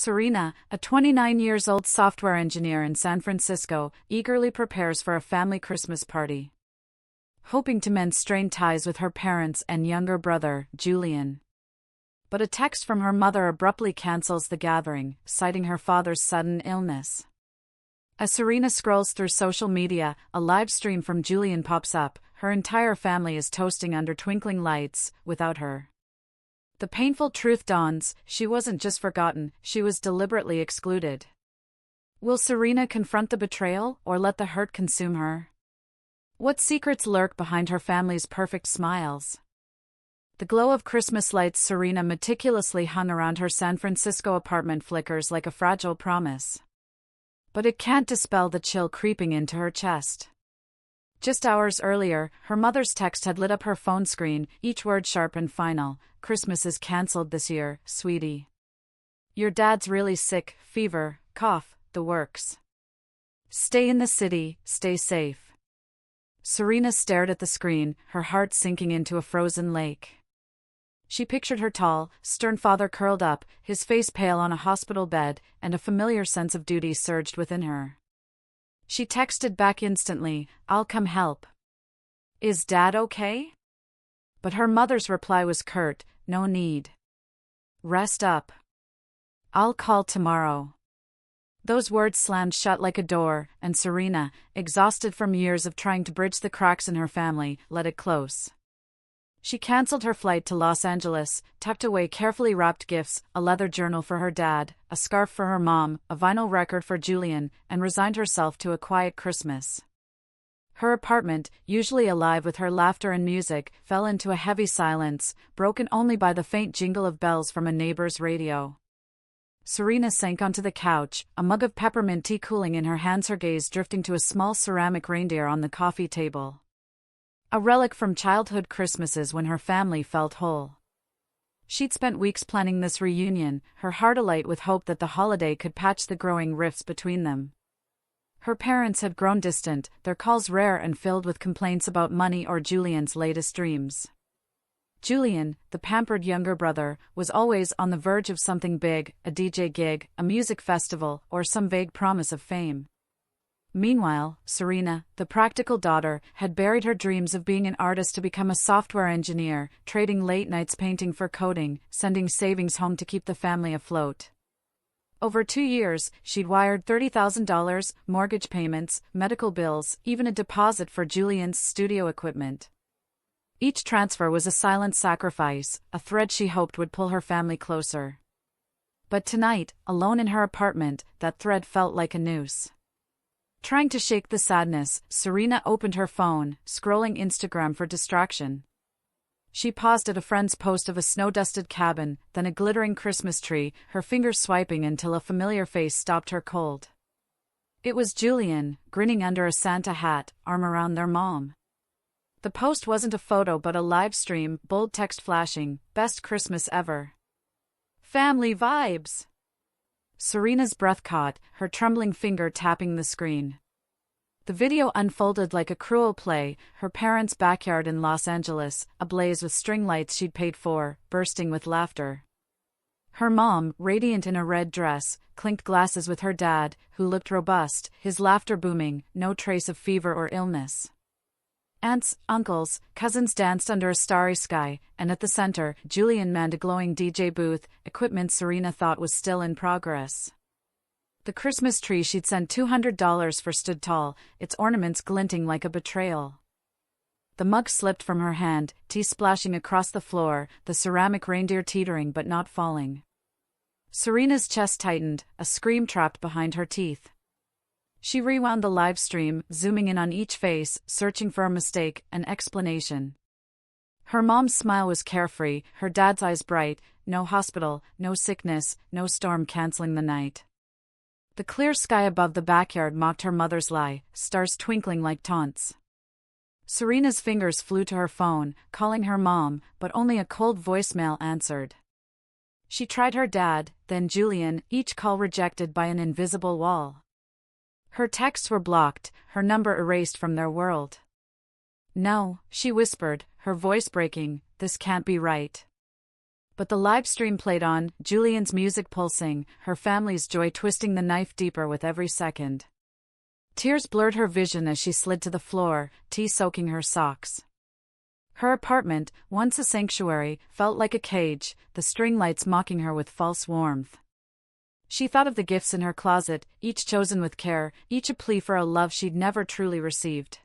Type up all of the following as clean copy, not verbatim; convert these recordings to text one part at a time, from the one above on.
Serena, a 29-year-old software engineer in San Francisco, eagerly prepares for a family Christmas party, hoping to mend strained ties with her parents and younger brother, Julian. But a text from her mother abruptly cancels the gathering, citing her father's sudden illness. As Serena scrolls through social media, a live stream from Julian pops up. Her entire family is toasting under twinkling lights, without her. The painful truth dawns: she wasn't just forgotten, she was deliberately excluded. Will Serena confront the betrayal, or let the hurt consume her? What secrets lurk behind her family's perfect smiles? The glow of Christmas lights Serena meticulously hung around her San Francisco apartment flickers like a fragile promise. But it can't dispel the chill creeping into her chest. Just hours earlier, her mother's text had lit up her phone screen, each word sharp and final. "Christmas is cancelled this year, sweetie. Your dad's really sick, fever, cough, the works. Stay in the city, stay safe." Serena stared at the screen, her heart sinking into a frozen lake. She pictured her tall, stern father curled up, his face pale on a hospital bed, and a familiar sense of duty surged within her. She texted back instantly, "I'll come help. Is Dad okay?" But her mother's reply was curt, "No need. Rest up. I'll call tomorrow." Those words slammed shut like a door, and Serena, exhausted from years of trying to bridge the cracks in her family, let it close. She canceled her flight to Los Angeles, tucked away carefully wrapped gifts, a leather journal for her dad, a scarf for her mom, a vinyl record for Julian, and resigned herself to a quiet Christmas. Her apartment, usually alive with her laughter and music, fell into a heavy silence, broken only by the faint jingle of bells from a neighbor's radio. Serena sank onto the couch, a mug of peppermint tea cooling in her hands, her gaze drifting to a small ceramic reindeer on the coffee table. A relic from childhood Christmases when her family felt whole. She'd spent weeks planning this reunion, her heart alight with hope that the holiday could patch the growing rifts between them. Her parents had grown distant, their calls rare and filled with complaints about money or Julian's latest dreams. Julian, the pampered younger brother, was always on the verge of something big, a DJ gig, a music festival, or some vague promise of fame. Meanwhile, Serena, the practical daughter, had buried her dreams of being an artist to become a software engineer, trading late nights painting for coding, sending savings home to keep the family afloat. Over 2 years, she'd wired $30,000, mortgage payments, medical bills, even a deposit for Julian's studio equipment. Each transfer was a silent sacrifice, a thread she hoped would pull her family closer. But tonight, alone in her apartment, that thread felt like a noose. Trying to shake the sadness, Serena opened her phone, scrolling Instagram for distraction. She paused at a friend's post of a snow-dusted cabin, then a glittering Christmas tree, her fingers swiping until a familiar face stopped her cold. It was Julian, grinning under a Santa hat, arm around their mom. The post wasn't a photo but a live stream, bold text flashing, "Best Christmas ever. Family vibes." Serena's breath caught, her trembling finger tapping the screen. The video unfolded like a cruel play, her parents' backyard in Los Angeles, ablaze with string lights she'd paid for, bursting with laughter. Her mom, radiant in a red dress, clinked glasses with her dad, who looked robust, his laughter booming, no trace of fever or illness. Aunts, uncles, cousins danced under a starry sky, and at the center, Julian manned a glowing DJ booth, equipment Serena thought was still in progress. The Christmas tree she'd sent $200 for stood tall, its ornaments glinting like a betrayal. The mug slipped from her hand, tea splashing across the floor, the ceramic reindeer teetering but not falling. Serena's chest tightened, a scream trapped behind her teeth. She rewound the live stream, zooming in on each face, searching for a mistake, an explanation. Her mom's smile was carefree, her dad's eyes bright, no hospital, no sickness, no storm canceling the night. The clear sky above the backyard mocked her mother's lie, stars twinkling like taunts. Serena's fingers flew to her phone, calling her mom, but only a cold voicemail answered. She tried her dad, then Julian, each call rejected by an invisible wall. Her texts were blocked, her number erased from their world. "No," she whispered, her voice breaking, "this can't be right." But the live stream played on, Julian's music pulsing, her family's joy twisting the knife deeper with every second. Tears blurred her vision as she slid to the floor, tea soaking her socks. Her apartment, once a sanctuary, felt like a cage, the string lights mocking her with false warmth. She thought of the gifts in her closet, each chosen with care, each a plea for a love she'd never truly received.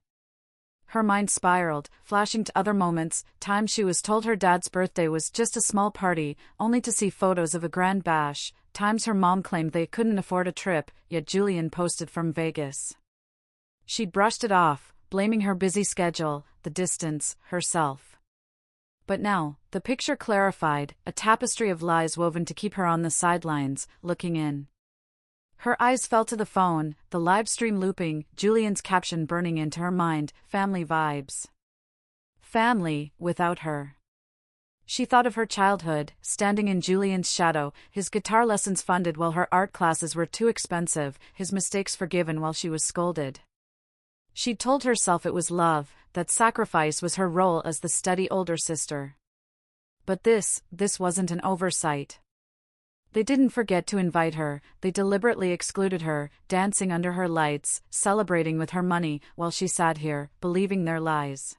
Her mind spiraled, flashing to other moments, times she was told her dad's birthday was just a small party, only to see photos of a grand bash, times her mom claimed they couldn't afford a trip, yet Julian posted from Vegas. She brushed it off, blaming her busy schedule, the distance, herself. But now, the picture clarified, a tapestry of lies woven to keep her on the sidelines, looking in. Her eyes fell to the phone, the live stream looping, Julian's caption burning into her mind, family vibes. Family, without her. She thought of her childhood, standing in Julian's shadow, his guitar lessons funded while her art classes were too expensive, his mistakes forgiven while she was scolded. She'd told herself it was love, that sacrifice was her role as the steady older sister. But this wasn't an oversight. They didn't forget to invite her, they deliberately excluded her, dancing under her lights, celebrating with her money, while she sat here, believing their lies.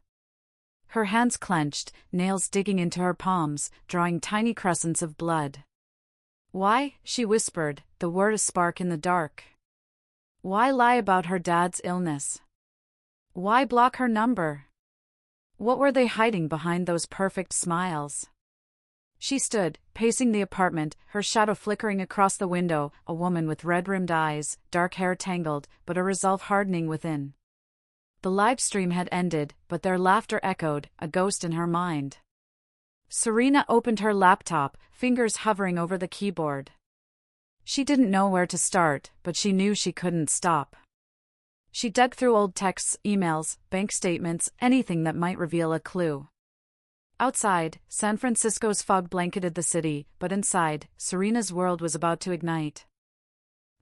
Her hands clenched, nails digging into her palms, drawing tiny crescents of blood. Why, she whispered, the word a spark in the dark. Why lie about her dad's illness? Why block her number? What were they hiding behind those perfect smiles? She stood, pacing the apartment, her shadow flickering across the window, a woman with red-rimmed eyes, dark hair tangled, but a resolve hardening within. The live stream had ended, but their laughter echoed, a ghost in her mind. Serena opened her laptop, fingers hovering over the keyboard. She didn't know where to start, but she knew she couldn't stop. She dug through old texts, emails, bank statements, anything that might reveal a clue. Outside, San Francisco's fog blanketed the city, but inside, Serena's world was about to ignite.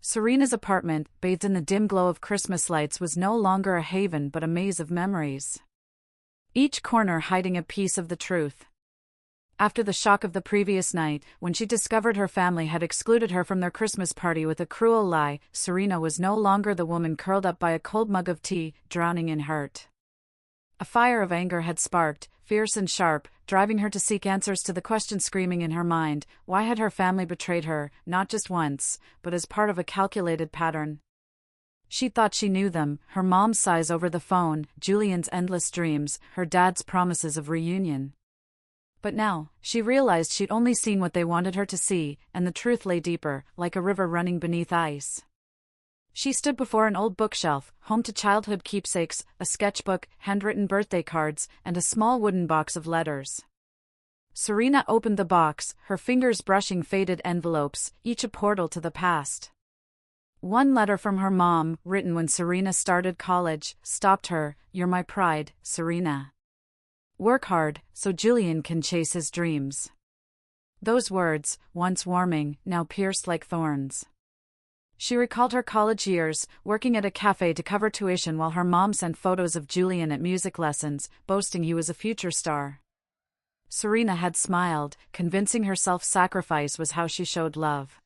Serena's apartment, bathed in the dim glow of Christmas lights, was no longer a haven but a maze of memories. Each corner hiding a piece of the truth. After the shock of the previous night, when she discovered her family had excluded her from their Christmas party with a cruel lie, Serena was no longer the woman curled up by a cold mug of tea, drowning in hurt. A fire of anger had sparked, fierce and sharp, driving her to seek answers to the question screaming in her mind: why had her family betrayed her, not just once, but as part of a calculated pattern? She thought she knew them, her mom's sighs over the phone, Julian's endless dreams, her dad's promises of reunion. But now, she realized she'd only seen what they wanted her to see, and the truth lay deeper, like a river running beneath ice. She stood before an old bookshelf, home to childhood keepsakes, a sketchbook, handwritten birthday cards, and a small wooden box of letters. Serena opened the box, her fingers brushing faded envelopes, each a portal to the past. One letter from her mom, written when Serena started college, stopped her: "You're my pride, Serena. Work hard, so Julian can chase his dreams." Those words, once warming, now pierced like thorns. She recalled her college years, working at a cafe to cover tuition while her mom sent photos of Julian at music lessons, boasting he was a future star. Serena had smiled, convincing herself sacrifice was how she showed love.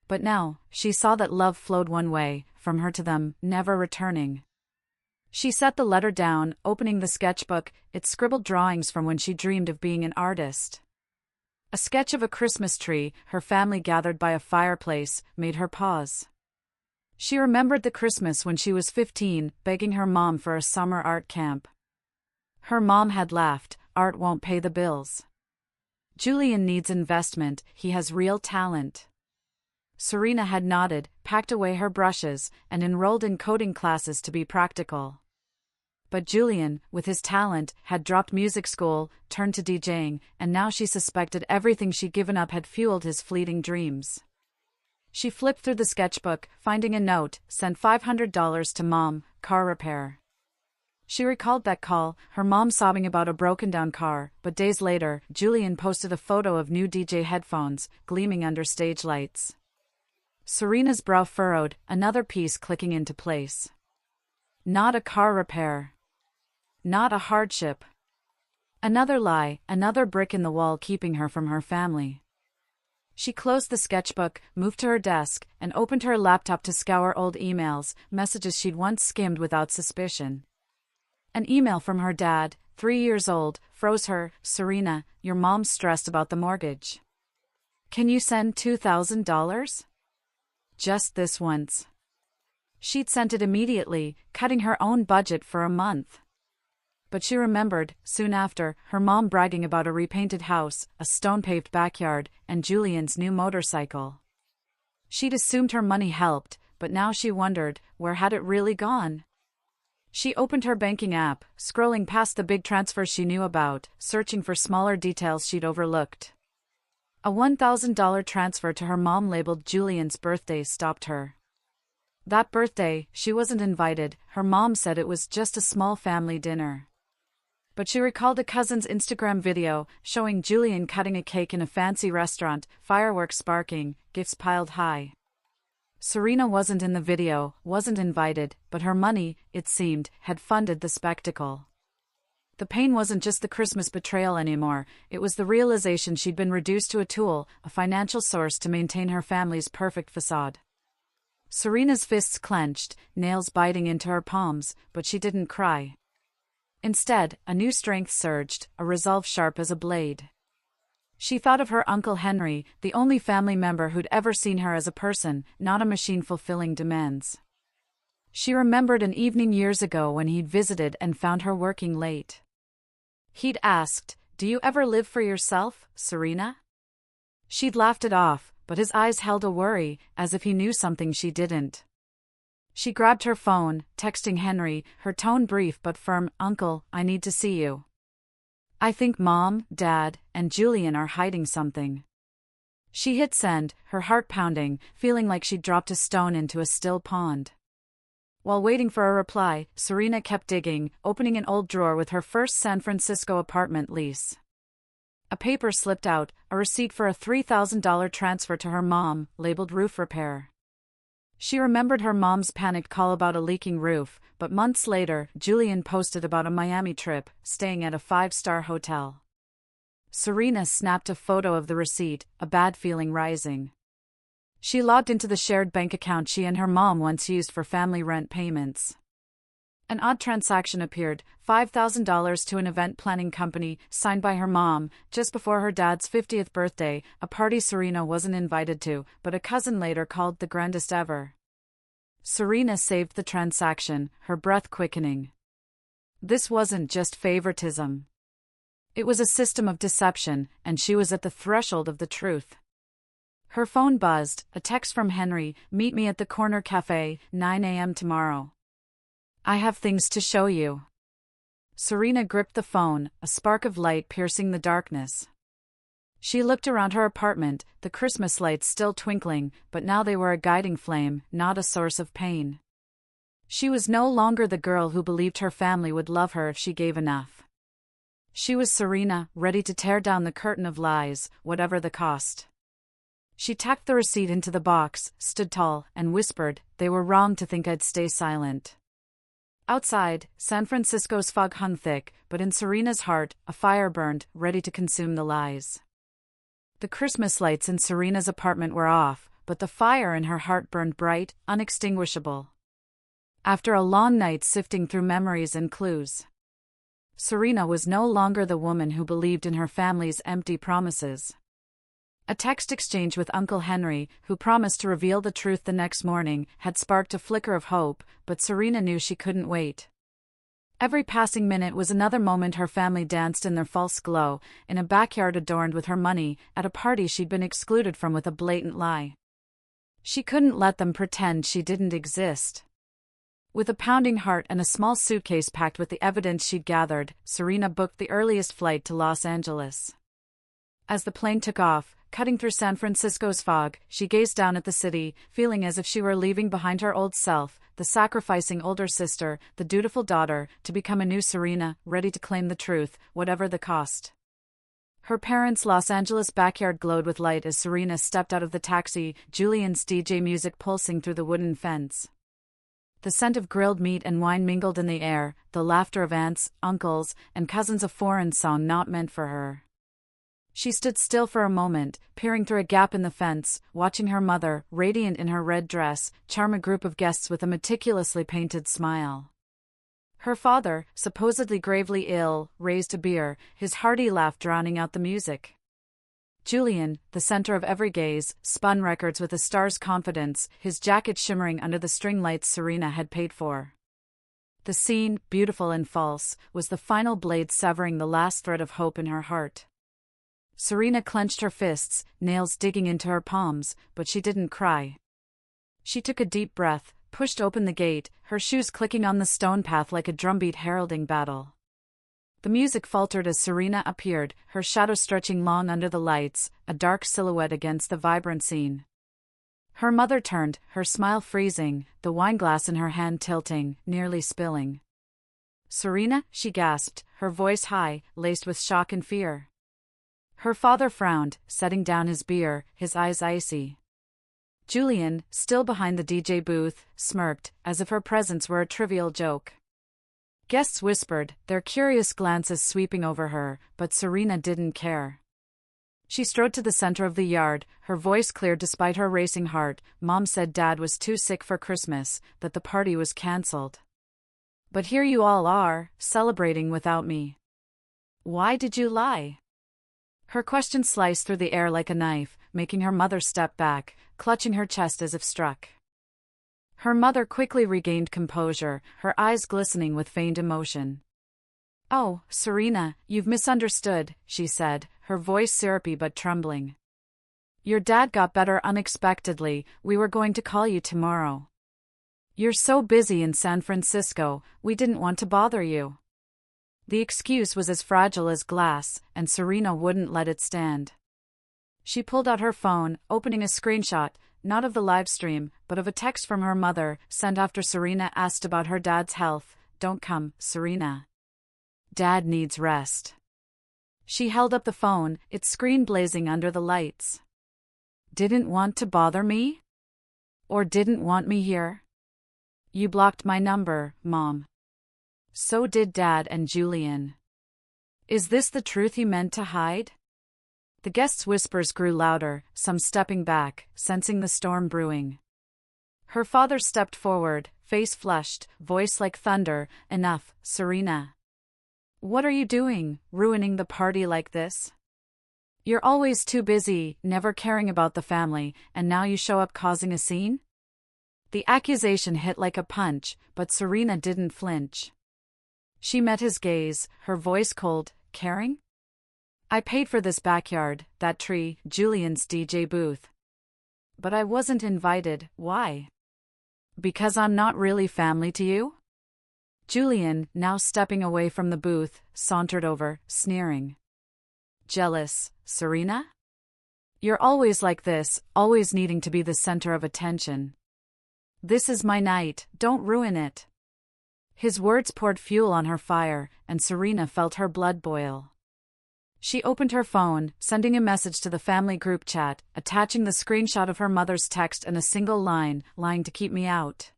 But now, she saw that love flowed one way, from her to them, never returning. She set the letter down, opening the sketchbook, its scribbled drawings from when she dreamed of being an artist. A sketch of a Christmas tree, her family gathered by a fireplace, made her pause. She remembered the Christmas when she was 15, begging her mom for a summer art camp. Her mom had laughed: "Art won't pay the bills. Julian needs investment, he has real talent." Serena had nodded, packed away her brushes, and enrolled in coding classes to be practical. But Julian, with his talent, had dropped music school, turned to DJing, and now she suspected everything she'd given up had fueled his fleeting dreams. She flipped through the sketchbook, finding a note: "Sent $500 to Mom, car repair." She recalled that call, her mom sobbing about a broken-down car, but days later, Julian posted a photo of new DJ headphones, gleaming under stage lights. Serena's brow furrowed, another piece clicking into place. Not a car repair. Not a hardship. Another lie, another brick in the wall keeping her from her family. She closed the sketchbook, moved to her desk, and opened her laptop to scour old emails, messages she'd once skimmed without suspicion. An email from her dad, 3 years old, froze her. "Serena, your mom's stressed about the mortgage. Can you send $2,000? Just this once." She'd sent it immediately, cutting her own budget for a month. But she remembered, soon after, her mom bragging about a repainted house, a stone-paved backyard, and Julian's new motorcycle. She'd assumed her money helped, but now she wondered, where had it really gone? She opened her banking app, scrolling past the big transfers she knew about, searching for smaller details she'd overlooked. A $1,000 transfer to her mom labeled Julian's birthday stopped her. That birthday, she wasn't invited. Her mom said it was just a small family dinner. But she recalled a cousin's Instagram video showing Julian cutting a cake in a fancy restaurant, fireworks sparking, gifts piled high. Serena wasn't in the video, wasn't invited, but her money, it seemed, had funded the spectacle. The pain wasn't just the Christmas betrayal anymore, it was the realization she'd been reduced to a tool, a financial source to maintain her family's perfect facade. Serena's fists clenched, nails biting into her palms, but she didn't cry. Instead, a new strength surged, a resolve sharp as a blade. She thought of her Uncle Henry, the only family member who'd ever seen her as a person, not a machine fulfilling demands. She remembered an evening years ago when he'd visited and found her working late. He'd asked, "Do you ever live for yourself, Serena?" She'd laughed it off, but his eyes held a worry, as if he knew something she didn't. She grabbed her phone, texting Henry, her tone brief but firm, "Uncle, I need to see you. I think Mom, Dad, and Julian are hiding something." She hit send, her heart pounding, feeling like she'd dropped a stone into a still pond. While waiting for a reply, Serena kept digging, opening an old drawer with her first San Francisco apartment lease. A paper slipped out, a receipt for a $3,000 transfer to her mom, labeled roof repair. She remembered her mom's panicked call about a leaking roof, but months later, Julian posted about a Miami trip, staying at a 5-star hotel. Serena snapped a photo of the receipt, a bad feeling rising. She logged into the shared bank account she and her mom once used for family rent payments. An odd transaction appeared, $5,000 to an event planning company, signed by her mom, just before her dad's 50th birthday, a party Serena wasn't invited to, but a cousin later called the grandest ever. Serena saved the transaction, her breath quickening. This wasn't just favoritism. It was a system of deception, and she was at the threshold of the truth. Her phone buzzed, a text from Henry, "Meet me at the corner cafe, 9 a.m. tomorrow. I have things to show you." Serena gripped the phone, a spark of light piercing the darkness. She looked around her apartment, the Christmas lights still twinkling, but now they were a guiding flame, not a source of pain. She was no longer the girl who believed her family would love her if she gave enough. She was Serena, ready to tear down the curtain of lies, whatever the cost. She tacked the receipt into the box, stood tall, and whispered, "They were wrong to think I'd stay silent." Outside, San Francisco's fog hung thick, but in Serena's heart, a fire burned, ready to consume the lies. The Christmas lights in Serena's apartment were off, but the fire in her heart burned bright, unextinguishable. After a long night sifting through memories and clues, Serena was no longer the woman who believed in her family's empty promises. A text exchange with Uncle Henry, who promised to reveal the truth the next morning, had sparked a flicker of hope, but Serena knew she couldn't wait. Every passing minute was another moment her family danced in their false glow, in a backyard adorned with her money, at a party she'd been excluded from with a blatant lie. She couldn't let them pretend she didn't exist. With a pounding heart and a small suitcase packed with the evidence she'd gathered, Serena booked the earliest flight to Los Angeles. As the plane took off, cutting through San Francisco's fog, she gazed down at the city, feeling as if she were leaving behind her old self, the sacrificing older sister, the dutiful daughter, to become a new Serena, ready to claim the truth, whatever the cost. Her parents' Los Angeles backyard glowed with light as Serena stepped out of the taxi, Julian's DJ music pulsing through the wooden fence. The scent of grilled meat and wine mingled in the air, the laughter of aunts, uncles, and cousins, a foreign song not meant for her. She stood still for a moment, peering through a gap in the fence, watching her mother, radiant in her red dress, charm a group of guests with a meticulously painted smile. Her father, supposedly gravely ill, raised a beer, his hearty laugh drowning out the music. Julian, the center of every gaze, spun records with a star's confidence, his jacket shimmering under the string lights Serena had paid for. The scene, beautiful and false, was the final blade severing the last thread of hope in her heart. Serena clenched her fists, nails digging into her palms, but she didn't cry. She took a deep breath, pushed open the gate, her shoes clicking on the stone path like a drumbeat heralding battle. The music faltered as Serena appeared, her shadow stretching long under the lights, a dark silhouette against the vibrant scene. Her mother turned, her smile freezing, the wineglass in her hand tilting, nearly spilling. "Serena," she gasped, her voice high, laced with shock and fear. Her father frowned, setting down his beer, his eyes icy. Julian, still behind the DJ booth, smirked, as if her presence were a trivial joke. Guests whispered, their curious glances sweeping over her, but Serena didn't care. She strode to the center of the yard, her voice clear despite her racing heart. "Mom said Dad was too sick for Christmas, that the party was cancelled. But here you all are, celebrating without me. Why did you lie?" Her question sliced through the air like a knife, making her mother step back, clutching her chest as if struck. Her mother quickly regained composure, her eyes glistening with feigned emotion. "Oh, Serena, you've misunderstood," she said, her voice syrupy but trembling. "Your dad got better unexpectedly, we were going to call you tomorrow. You're so busy in San Francisco, we didn't want to bother you." The excuse was as fragile as glass, and Serena wouldn't let it stand. She pulled out her phone, opening a screenshot, not of the live stream, but of a text from her mother, sent after Serena asked about her dad's health. "Don't come, Serena. Dad needs rest." She held up the phone, its screen blazing under the lights. "Didn't want to bother me? Or didn't want me here? You blocked my number, Mom. So did Dad and Julian. Is this the truth he meant to hide?" The guests' whispers grew louder, some stepping back, sensing the storm brewing. Her father stepped forward, face flushed, voice like thunder. "Enough, Serena. What are you doing, ruining the party like this? You're always too busy, never caring about the family, and now you show up causing a scene?" The accusation hit like a punch, but Serena didn't flinch. She met his gaze, her voice cold, caring. "I paid for this backyard, that tree, Julian's DJ booth. But I wasn't invited. Why? Because I'm not really family to you?" Julian, now stepping away from the booth, sauntered over, sneering. "Jealous, Serena? You're always like this, always needing to be the center of attention. This is my night, don't ruin it." His words poured fuel on her fire, and Serena felt her blood boil. She opened her phone, sending a message to the family group chat, attaching the screenshot of her mother's text and a single line, "Lying to keep me out.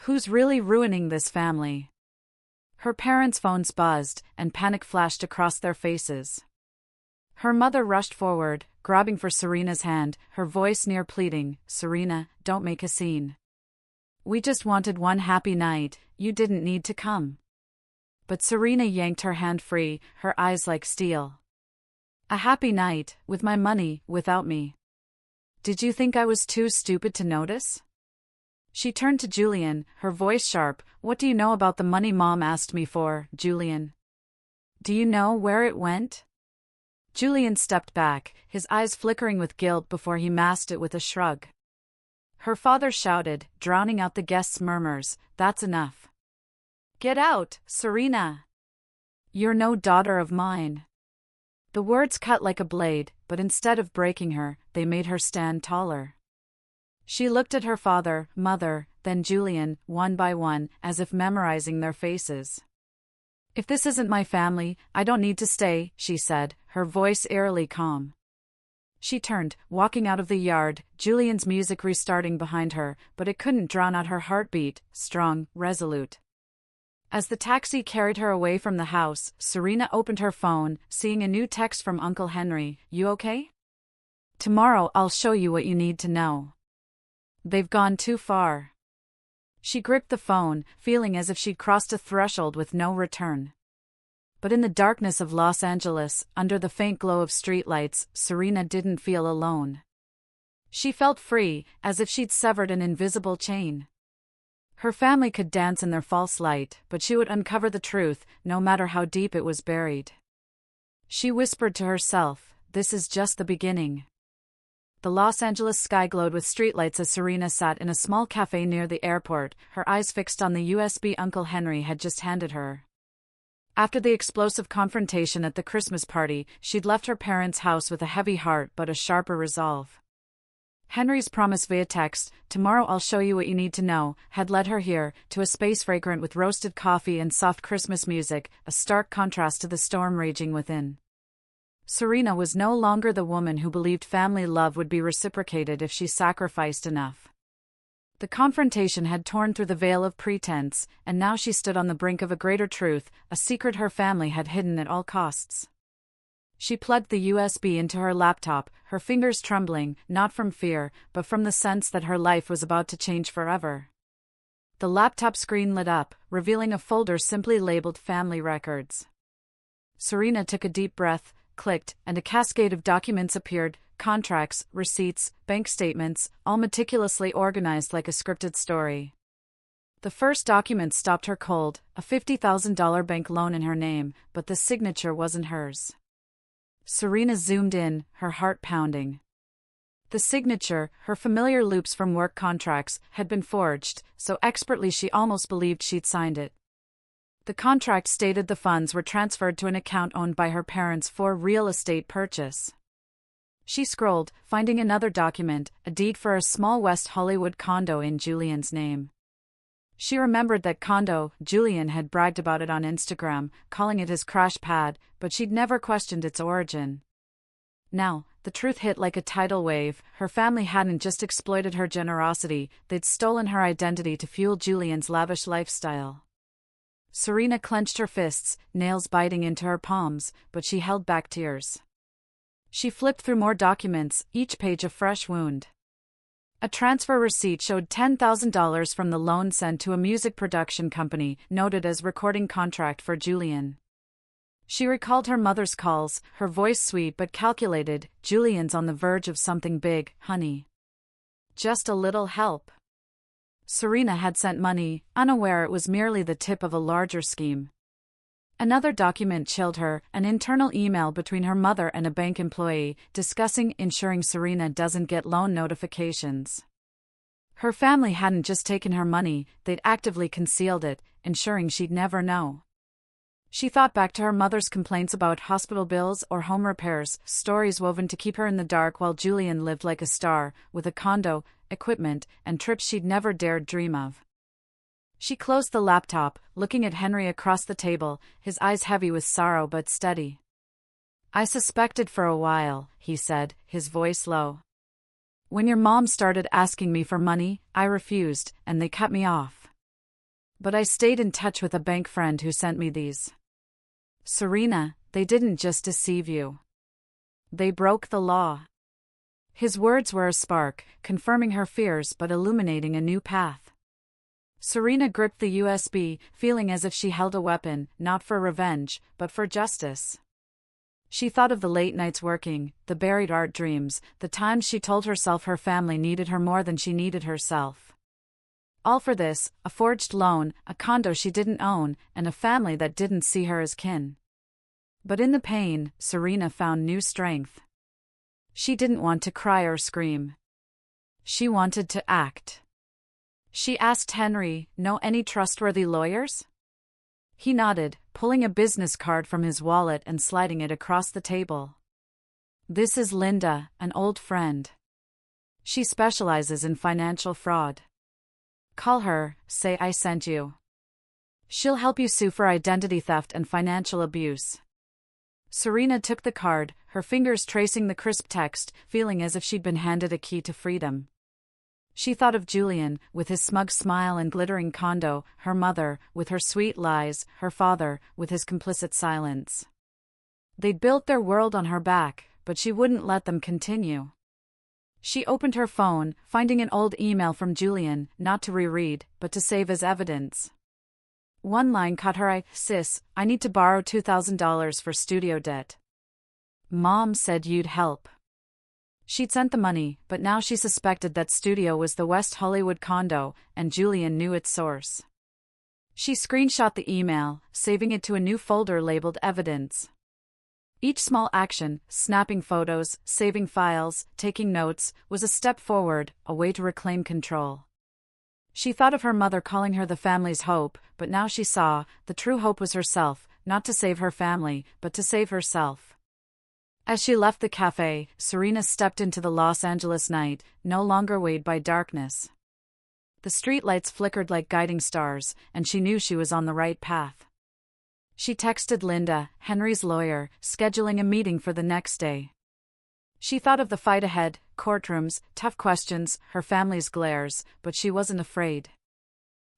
Who's really ruining this family?" Her parents' phones buzzed, and panic flashed across their faces. Her mother rushed forward, grabbing for Serena's hand, her voice near pleading, "Serena, don't make a scene. We just wanted one happy night, you didn't need to come." But Serena yanked her hand free, her eyes like steel. "A happy night, with my money, without me. Did you think I was too stupid to notice?" She turned to Julian, her voice sharp. "What do you know about the money Mom asked me for, Julian? Do you know where it went?" Julian stepped back, his eyes flickering with guilt before he masked it with a shrug. Her father shouted, drowning out the guests' murmurs, "That's enough. Get out, Serena. You're no daughter of mine." The words cut like a blade, but instead of breaking her, they made her stand taller. She looked at her father, mother, then Julian, one by one, as if memorizing their faces. "If this isn't my family, I don't need to stay," she said, her voice eerily calm. She turned, walking out of the yard, Julian's music restarting behind her, but it couldn't drown out her heartbeat, strong, resolute. As the taxi carried her away from the house, Serena opened her phone, seeing a new text from Uncle Henry. "You okay? Tomorrow I'll show you what you need to know. They've gone too far." She gripped the phone, feeling as if she'd crossed a threshold with no return. But in the darkness of Los Angeles, under the faint glow of streetlights, Serena didn't feel alone. She felt free, as if she'd severed an invisible chain. Her family could dance in their false light, but she would uncover the truth, no matter how deep it was buried. She whispered to herself, "This is just the beginning." The Los Angeles sky glowed with streetlights as Serena sat in a small cafe near the airport, her eyes fixed on the USB Uncle Henry had just handed her. After the explosive confrontation at the Christmas party, she'd left her parents' house with a heavy heart but a sharper resolve. Henry's promise via text, "Tomorrow I'll show you what you need to know," had led her here, to a space fragrant with roasted coffee and soft Christmas music, a stark contrast to the storm raging within. Serena was no longer the woman who believed family love would be reciprocated if she sacrificed enough. The confrontation had torn through the veil of pretense, and now she stood on the brink of a greater truth, a secret her family had hidden at all costs. She plugged the USB into her laptop, her fingers trembling, not from fear, but from the sense that her life was about to change forever. The laptop screen lit up, revealing a folder simply labeled Family Records. Serena took a deep breath, clicked, and a cascade of documents appeared, contracts, receipts, bank statements, all meticulously organized like a scripted story. The first document stopped her cold, a $50,000 bank loan in her name, but the signature wasn't hers. Serena zoomed in, her heart pounding. The signature, her familiar loops from work contracts, had been forged, so expertly she almost believed she'd signed it. The contract stated the funds were transferred to an account owned by her parents for real estate purchase. She scrolled, finding another document, a deed for a small West Hollywood condo in Julian's name. She remembered that condo. Julian had bragged about it on Instagram, calling it his crash pad, but she'd never questioned its origin. Now, the truth hit like a tidal wave. Her family hadn't just exploited her generosity, they'd stolen her identity to fuel Julian's lavish lifestyle. Serena clenched her fists, nails biting into her palms, but she held back tears. She flipped through more documents, each page a fresh wound. A transfer receipt showed $10,000 from the loan sent to a music production company, noted as recording contract for Julian. She recalled her mother's calls, her voice sweet but calculated. "Julian's on the verge of something big, honey. Just a little help." Serena had sent money, unaware it was merely the tip of a larger scheme. Another document chilled her, an internal email between her mother and a bank employee, discussing ensuring Serena doesn't get loan notifications. Her family hadn't just taken her money, they'd actively concealed it, ensuring she'd never know. She thought back to her mother's complaints about hospital bills or home repairs, stories woven to keep her in the dark while Julian lived like a star, with a condo, equipment, and trips she'd never dared dream of. She closed the laptop, looking at Henry across the table, his eyes heavy with sorrow but steady. "I suspected for a while," he said, his voice low. "When your mom started asking me for money, I refused, and they cut me off. But I stayed in touch with a bank friend who sent me these. Serena, they didn't just deceive you. They broke the law." His words were a spark, confirming her fears but illuminating a new path. Serena gripped the USB, feeling as if she held a weapon, not for revenge, but for justice. She thought of the late nights working, the buried art dreams, the times she told herself her family needed her more than she needed herself. All for this, a forged loan, a condo she didn't own, and a family that didn't see her as kin. But in the pain, Serena found new strength. She didn't want to cry or scream. She wanted to act. She asked Henry, "Know any trustworthy lawyers?" He nodded, pulling a business card from his wallet and sliding it across the table. "This is Linda, an old friend. She specializes in financial fraud. Call her, say I sent you. She'll help you sue for identity theft and financial abuse." Serena took the card, her fingers tracing the crisp text, feeling as if she'd been handed a key to freedom. She thought of Julian, with his smug smile and glittering condo, her mother, with her sweet lies, her father, with his complicit silence. They'd built their world on her back, but she wouldn't let them continue. She opened her phone, finding an old email from Julian, not to reread, but to save as evidence. One line caught her eye. "Sis, I need to borrow $2,000 for studio debt. Mom said you'd help." She'd sent the money, but now she suspected that studio was the West Hollywood condo, and Julian knew its source. She screenshot the email, saving it to a new folder labeled Evidence. Each small action, snapping photos, saving files, taking notes, was a step forward, a way to reclaim control. She thought of her mother calling her the family's hope, but now she saw, the true hope was herself, not to save her family, but to save herself. As she left the cafe, Serena stepped into the Los Angeles night, no longer weighed by darkness. The streetlights flickered like guiding stars, and she knew she was on the right path. She texted Linda, Henry's lawyer, scheduling a meeting for the next day. She thought of the fight ahead, courtrooms, tough questions, her family's glares, but she wasn't afraid.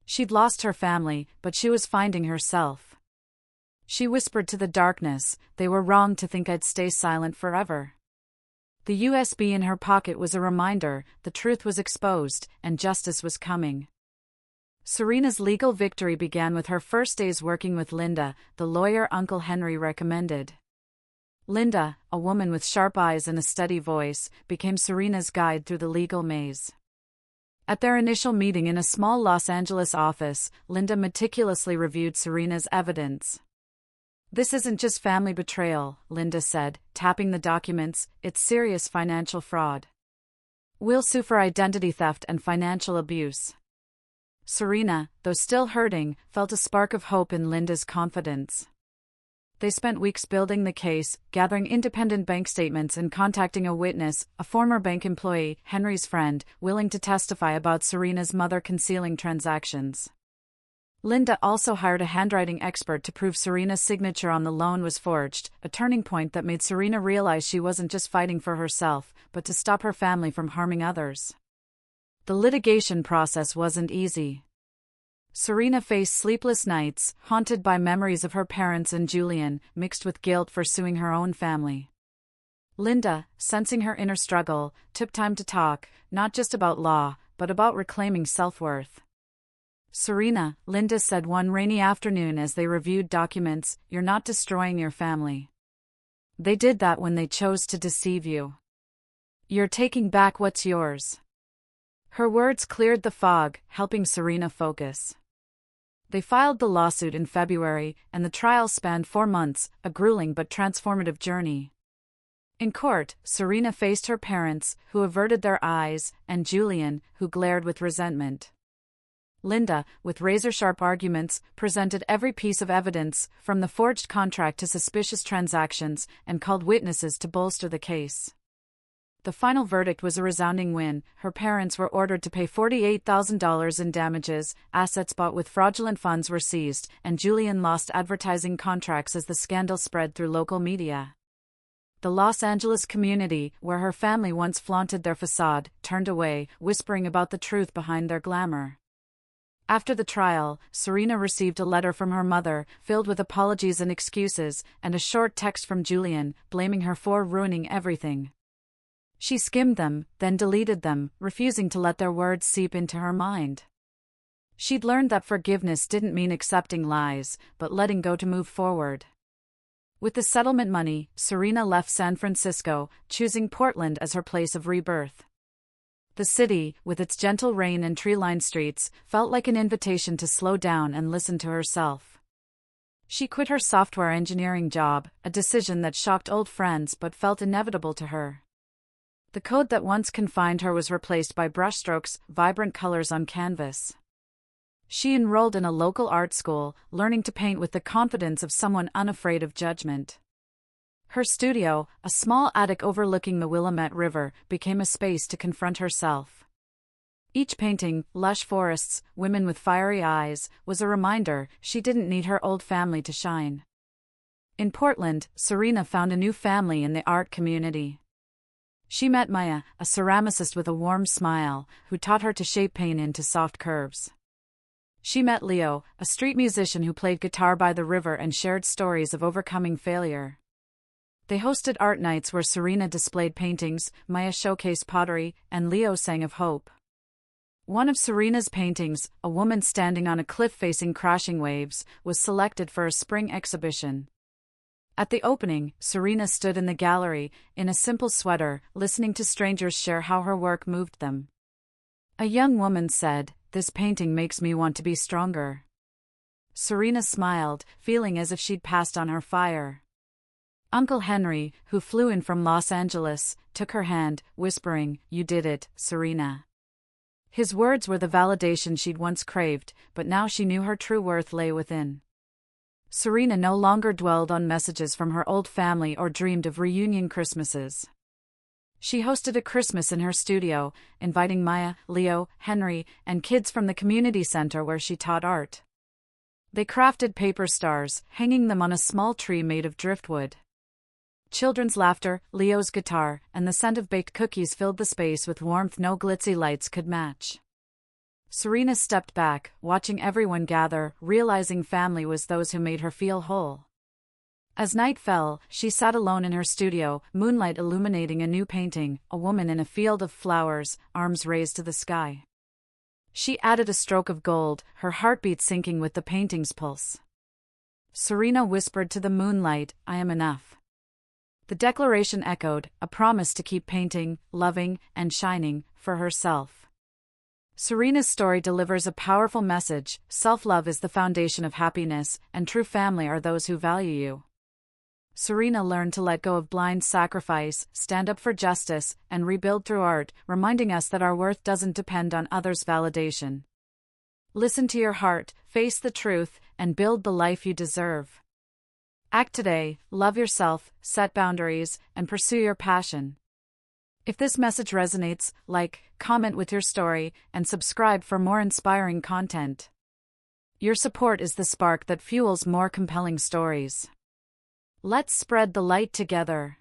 She'd lost her family, but she was finding herself. She whispered to the darkness, "They were wrong to think I'd stay silent forever." The USB in her pocket was a reminder, the truth was exposed, and justice was coming. Serena's legal victory began with her first days working with Linda, the lawyer Uncle Henry recommended. Linda, a woman with sharp eyes and a steady voice, became Serena's guide through the legal maze. At their initial meeting in a small Los Angeles office, Linda meticulously reviewed Serena's evidence. "This isn't just family betrayal," Linda said, tapping the documents, "it's serious financial fraud. We'll sue for identity theft and financial abuse." Serena, though still hurting, felt a spark of hope in Linda's confidence. They spent weeks building the case, gathering independent bank statements and contacting a witness, a former bank employee, Henry's friend, willing to testify about Serena's mother concealing transactions. Linda also hired a handwriting expert to prove Serena's signature on the loan was forged, a turning point that made Serena realize she wasn't just fighting for herself, but to stop her family from harming others. The litigation process wasn't easy. Serena faced sleepless nights, haunted by memories of her parents and Julian, mixed with guilt for suing her own family. Linda, sensing her inner struggle, took time to talk, not just about law, but about reclaiming self-worth. "Serena," Linda said one rainy afternoon as they reviewed documents, "you're not destroying your family. They did that when they chose to deceive you. You're taking back what's yours." Her words cleared the fog, helping Serena focus. They filed the lawsuit in February, and the trial spanned 4 months, a grueling but transformative journey. In court, Serena faced her parents, who averted their eyes, and Julian, who glared with resentment. Linda, with razor-sharp arguments, presented every piece of evidence, from the forged contract to suspicious transactions, and called witnesses to bolster the case. The final verdict was a resounding win. Her parents were ordered to pay $48,000 in damages, assets bought with fraudulent funds were seized, and Julian lost advertising contracts as the scandal spread through local media. The Los Angeles community, where her family once flaunted their facade, turned away, whispering about the truth behind their glamour. After the trial, Serena received a letter from her mother, filled with apologies and excuses, and a short text from Julian, blaming her for ruining everything. She skimmed them, then deleted them, refusing to let their words seep into her mind. She'd learned that forgiveness didn't mean accepting lies, but letting go to move forward. With the settlement money, Serena left San Francisco, choosing Portland as her place of rebirth. The city, with its gentle rain and tree-lined streets, felt like an invitation to slow down and listen to herself. She quit her software engineering job, a decision that shocked old friends but felt inevitable to her. The code that once confined her was replaced by brushstrokes, vibrant colors on canvas. She enrolled in a local art school, learning to paint with the confidence of someone unafraid of judgment. Her studio, a small attic overlooking the Willamette River, became a space to confront herself. Each painting, lush forests, women with fiery eyes, was a reminder she didn't need her old family to shine. In Portland, Serena found a new family in the art community. She met Maya, a ceramicist with a warm smile, who taught her to shape paint into soft curves. She met Leo, a street musician who played guitar by the river and shared stories of overcoming failure. They hosted art nights where Serena displayed paintings, Maya showcased pottery, and Leo sang of hope. One of Serena's paintings, a woman standing on a cliff facing crashing waves, was selected for a spring exhibition. At the opening, Serena stood in the gallery, in a simple sweater, listening to strangers share how her work moved them. A young woman said, "This painting makes me want to be stronger." Serena smiled, feeling as if she'd passed on her fire. Uncle Henry, who flew in from Los Angeles, took her hand, whispering, "You did it, Serena." His words were the validation she'd once craved, but now she knew her true worth lay within. Serena no longer dwelled on messages from her old family or dreamed of reunion Christmases. She hosted a Christmas in her studio, inviting Maya, Leo, Henry, and kids from the community center where she taught art. They crafted paper stars, hanging them on a small tree made of driftwood. Children's laughter, Leo's guitar, and the scent of baked cookies filled the space with warmth no glitzy lights could match. Serena stepped back, watching everyone gather, realizing family was those who made her feel whole. As night fell, she sat alone in her studio, moonlight illuminating a new painting, a woman in a field of flowers, arms raised to the sky. She added a stroke of gold, her heartbeat syncing with the painting's pulse. Serena whispered to the moonlight, "I am enough." The declaration echoed, a promise to keep painting, loving, and shining, for herself. Serena's story delivers a powerful message: self-love is the foundation of happiness, and true family are those who value you. Serena learned to let go of blind sacrifice, stand up for justice, and rebuild through art, reminding us that our worth doesn't depend on others' validation. Listen to your heart, face the truth, and build the life you deserve. Act today, love yourself, set boundaries, and pursue your passion. If this message resonates, like, comment with your story, and subscribe for more inspiring content. Your support is the spark that fuels more compelling stories. Let's spread the light together.